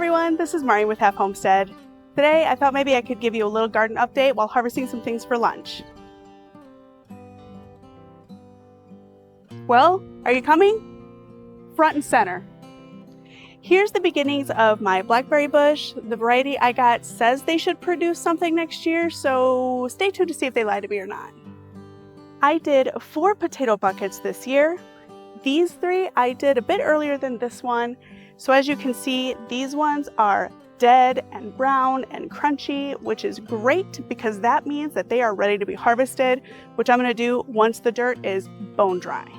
everyone, this is Mariam with Half Homestead. Today I thought maybe I could give you a little garden update while harvesting some things for lunch. Well, are you coming? Front and center. Here's the beginnings of my blackberry bush. The variety I got says they should produce something next year, so stay tuned to see if they lie to me or not. I did 4 potato buckets this year. These 3 I did a bit earlier than this one. So as you can see, these ones are dead and brown and crunchy, which is great because that means that they are ready to be harvested, which I'm going to do once the dirt is bone dry.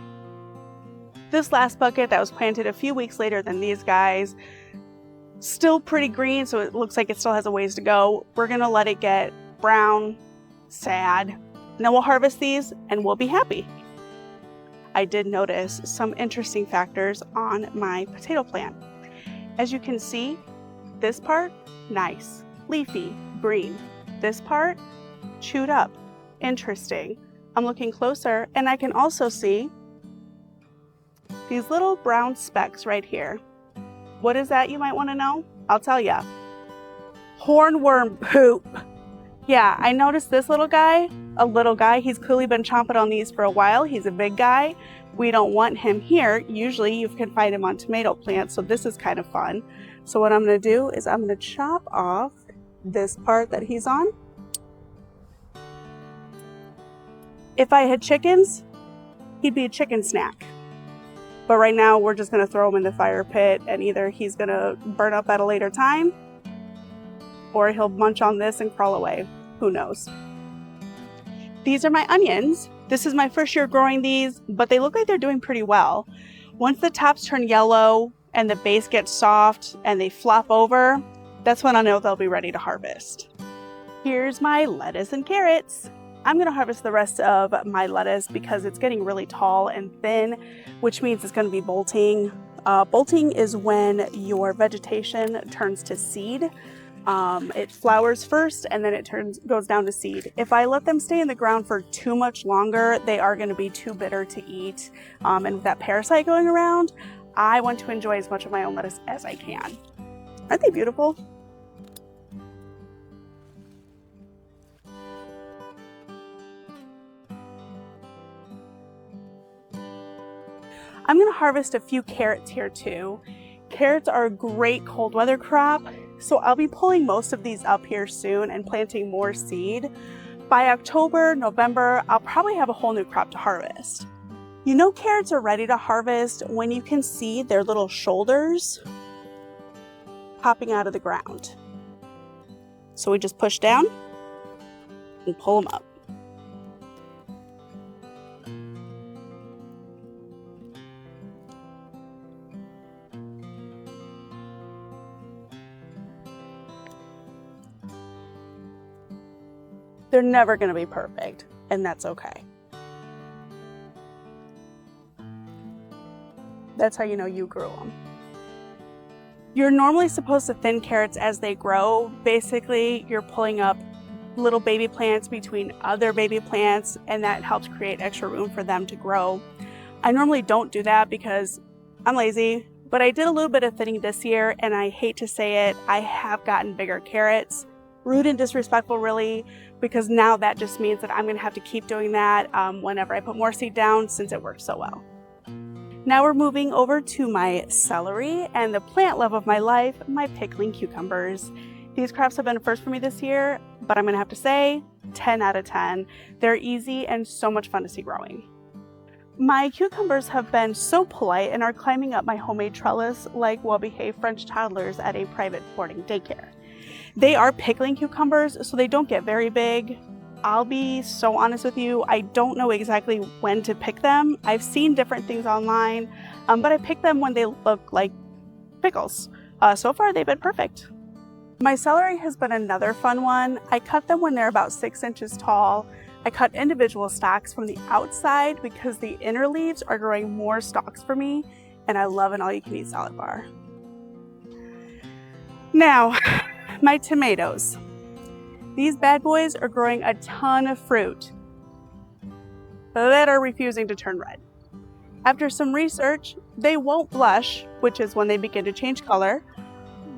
This last bucket that was planted a few weeks later than these guys, still pretty green, so it looks like it still has a ways to go. We're going to let it get brown, sad, and then we'll harvest these and we'll be happy. I did notice some interesting factors on my potato plant. As you can see, this part, nice, leafy, green. This part, chewed up, interesting. I'm looking closer and I can also see these little brown specks right here. What is that, you might want to know? I'll tell ya. Hornworm poop. Yeah, I noticed this little guy, he's clearly been chomping on these for a while. He's a big guy. We don't want him here. Usually you can find him on tomato plants, so this is kind of fun. So what I'm going to do is I'm going to chop off this part that he's on. If I had chickens, he'd be a chicken snack. But right now we're just going to throw him in the fire pit, and either he's going to burn up at a later time or he'll munch on this and crawl away. Who knows? These are my onions. This is my first year growing these, but they look like they're doing pretty well. Once the tops turn yellow and the base gets soft and they flop over, that's when I know they'll be ready to harvest. Here's my lettuce and carrots. I'm going to harvest the rest of my lettuce because it's getting really tall and thin, which means it's going to be bolting. Bolting is when your vegetation turns to seed. It flowers first and then it goes down to seed. If I let them stay in the ground for too much longer, they are going to be too bitter to eat. And with that parasite going around, I want to enjoy as much of my own lettuce as I can. Aren't they beautiful? I'm going to harvest a few carrots here too. Carrots are a great cold weather crop, so I'll be pulling most of these up here soon and planting more seed. By October, November, I'll probably have a whole new crop to harvest. You know carrots are ready to harvest when you can see their little shoulders popping out of the ground. So we just push down and pull them up. They're never going to be perfect, and that's okay. That's how you know you grew them. You're normally supposed to thin carrots as they grow. Basically, you're pulling up little baby plants between other baby plants, and that helps create extra room for them to grow. I normally don't do that because I'm lazy, but I did a little bit of thinning this year, and I hate to say it, I have gotten bigger carrots. Rude and disrespectful, really, because now that just means that I'm going to have to keep doing that whenever I put more seed down since it works so well. Now we're moving over to my celery and the plant love of my life, my pickling cucumbers. These crops have been a first for me this year, but I'm going to have to say 10 out of 10. They're easy and so much fun to see growing. My cucumbers have been so polite and are climbing up my homemade trellis like well-behaved French toddlers at a private boarding daycare. They are pickling cucumbers, so they don't get very big. I'll be so honest with you, I don't know exactly when to pick them. I've seen different things online, but I pick them when they look like pickles. So far, they've been perfect. My celery has been another fun one. I cut them when they're about 6 inches tall. I cut individual stalks from the outside because the inner leaves are growing more stalks for me, and I love an all-you-can-eat salad bar. Now, my tomatoes. These bad boys are growing a ton of fruit that are refusing to turn red. After some research, they won't blush, which is when they begin to change color,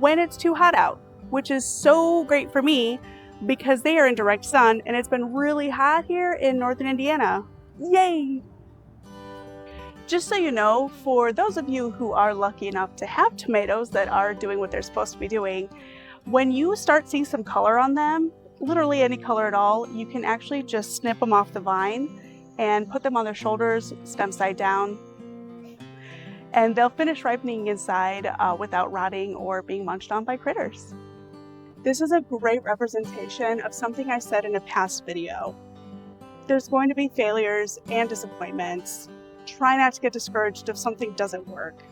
when it's too hot out, which is so great for me because they are in direct sun and it's been really hot here in northern Indiana. Yay! Just so you know, for those of you who are lucky enough to have tomatoes that are doing what they're supposed to be doing, when you start seeing some color on them, literally any color at all, you can actually just snip them off the vine and put them on their shoulders, stem side down, and they'll finish ripening inside without rotting or being munched on by critters. This is a great representation of something I said in a past video. There's going to be failures and disappointments. Try not to get discouraged if something doesn't work.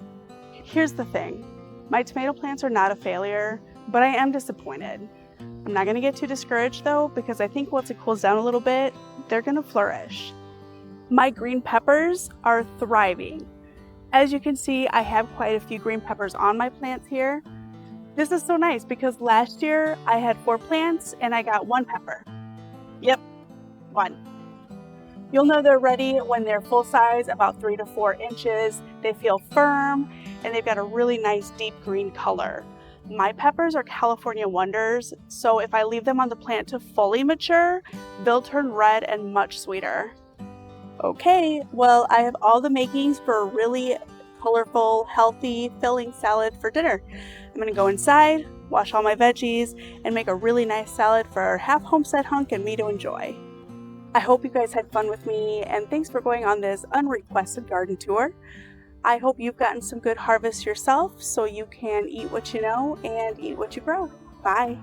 Here's the thing, my tomato plants are not a failure, but I am disappointed. I'm not going to get too discouraged though, because I think once it cools down a little bit, they're going to flourish. My green peppers are thriving. As you can see, I have quite a few green peppers on my plants here. This is so nice because last year I had 4 plants and I got 1 pepper. Yep, 1. You'll know they're ready when they're full size, about 3 to 4 inches. They feel firm and they've got a really nice deep green color. My peppers are California Wonders, so if I leave them on the plant to fully mature, they'll turn red and much sweeter. Okay, well, I have all the makings for a really colorful, healthy, filling salad for dinner. I'm gonna go inside, wash all my veggies, and make a really nice salad for our Half Homestead hunk and me to enjoy. I hope you guys had fun with me, and thanks for going on this unrequested garden tour. I hope you've gotten some good harvests yourself so you can eat what you know and eat what you grow. Bye.